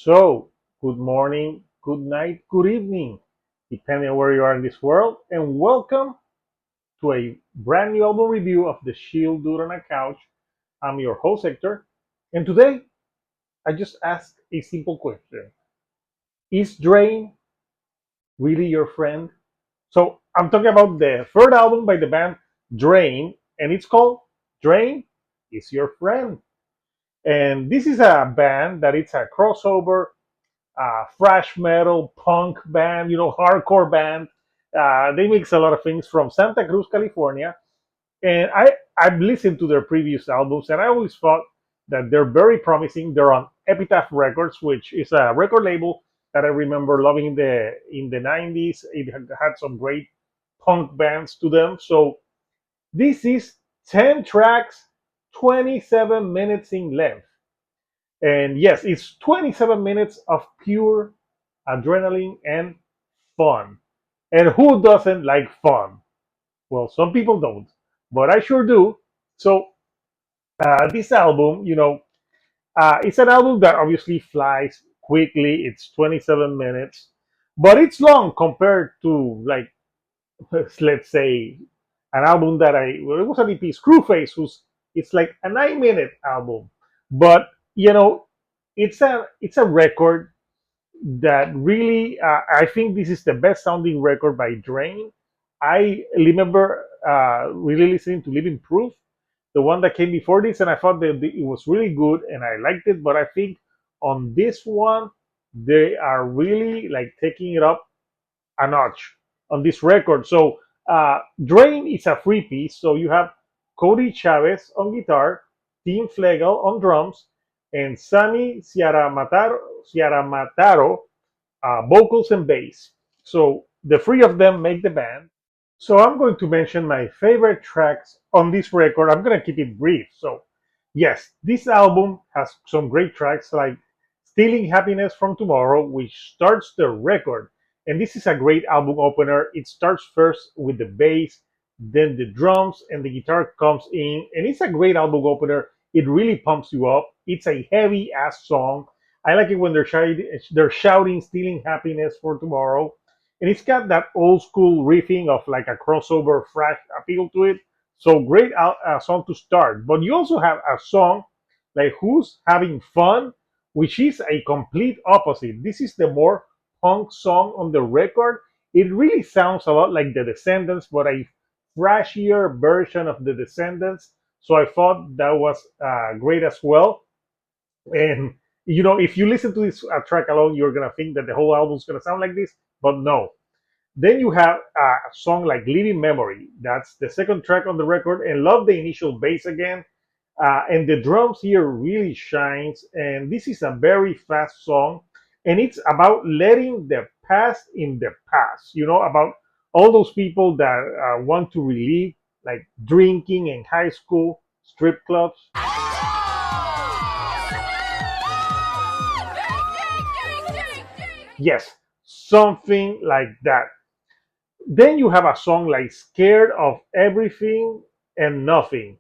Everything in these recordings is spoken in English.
So, good morning, good night, good evening, depending on where you are in this world, and welcome to a brand new album review of The Shield Dude on a Couch. I'm your host, Hector, and today I just asked a simple question. Is Drain really your friend? So, I'm talking about the third album by the band Drain, and it's called Drain is Your Friend. And this is a band that it's a crossover thrash metal, punk band, hardcore band. They mix a lot of things from Santa Cruz, California. And I've listened to their previous albums, and I always thought that they're very promising. They're on Epitaph Records, which is a record label that I remember loving in the 90s. It had some great punk bands to them. So this is 10 tracks, 27 minutes in length. And yes, it's 27 minutes of pure adrenaline and fun. And who doesn't like fun? Well, some people don't, but I sure do. So, this album, it's an album that obviously flies quickly. It's 27 minutes, but it's long compared to, like, let's say, an album that well, it was an EP, Screwface, who's it's like a 9-minute album. But, you know, it's a record that really I think this is the best sounding record by Drain. I remember really listening to Living Proof, the one that came before this, and I thought that it was really good and I liked it. But I think on this one, they are really like taking it up a notch on this record. So Drain is a three piece. So you have Cody Chavez on guitar, Tim Flegel on drums, and Sammy Ciaramataro vocals and bass. So the three of them make the band. So I'm going to mention my favorite tracks on this record. I'm going to keep it brief. So, yes, this album has some great tracks like Stealing Happiness from Tomorrow, which starts the record. And this is a great album opener. It starts first with the bass, then the drums, and the guitar comes in. And it's a great album opener. It really pumps you up. It's a heavy ass song. I like it when they're shouting Stealing Happiness for Tomorrow, and it's got that old school riffing of like a crossover thrash appeal to it. So great song to start. But you also have a song like Who's Having Fun, which is a complete opposite. This is the more punk song on the record. It really sounds a lot like The Descendants, but a thrashier version of The Descendants. So I thought that was great as well. And if you listen to this track alone, you're gonna think that the whole album's gonna sound like this, but no. Then you have a song like Living Memory. That's the second track on the record, and love the initial bass again. And the drums here really shines. And this is a very fast song, and it's about letting the past in the past. About all those people that want to relive, like drinking in high school, strip clubs. Yes, something like that. Then you have a song like Scared of Everything and Nothing.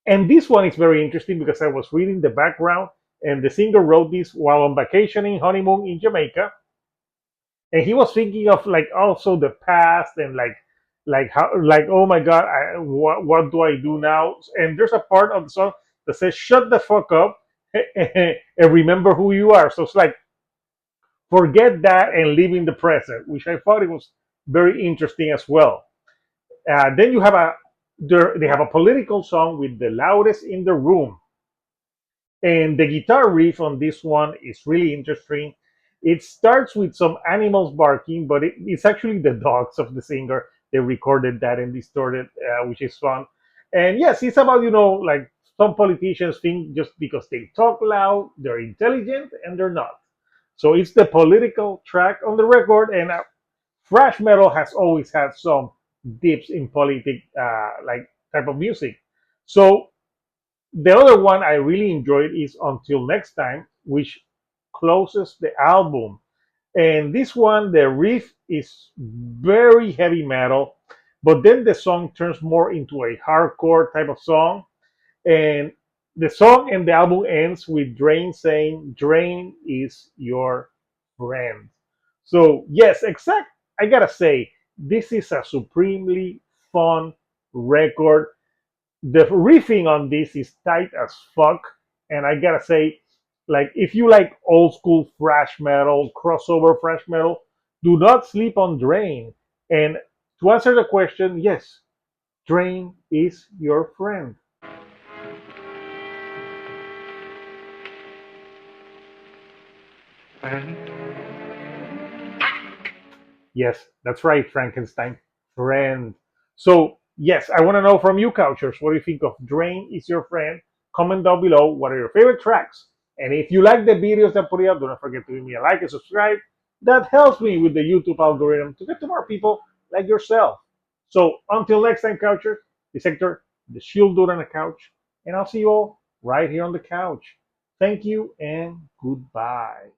And this one is very interesting because I was reading the background, and the singer wrote this while on vacationing honeymoon in Jamaica, and he was thinking of like also the past and like how, like, oh my god, what do I do now? And there's a part of the song that says shut the fuck up and remember who you are. So it's like forget that and live in the present, which I thought it was very interesting as well. Then you have they have a political song with the loudest in the room, and the guitar riff on this one is really interesting. It starts with some animals barking, but it's actually the dogs of the singer. They recorded that and distorted, which is fun. And yes, it's about like some politicians think just because they talk loud, they're intelligent, and they're not. So it's the political track on the record, and thrash metal has always had some dips in politic like type of music. So the other one I really enjoyed is Until Next Time, which closes the album. And this one, the riff is very heavy metal, but then the song turns more into a hardcore type of song. And The song and the album ends with Drain saying, Drain is your friend. So, yes, exact. I gotta say, this is a supremely fun record. The riffing on this is tight as fuck. And I gotta say, like, if you like old school thrash metal, crossover thrash metal, do not sleep on Drain. And to answer the question, yes, Drain is your friend. Yes, that's right, Frankenstein. Friend. So, yes, I want to know from you, Couchers, what do you think of Drain is Your Friend? Comment down below. What are your favorite tracks? And if you like the videos that I put up, do not forget to give me a like and subscribe. That helps me with the YouTube algorithm to get to more people like yourself. So, until next time, Couchers, this is Hector, the Shield Dude on the couch, and I'll see you all right here on the couch. Thank you and goodbye.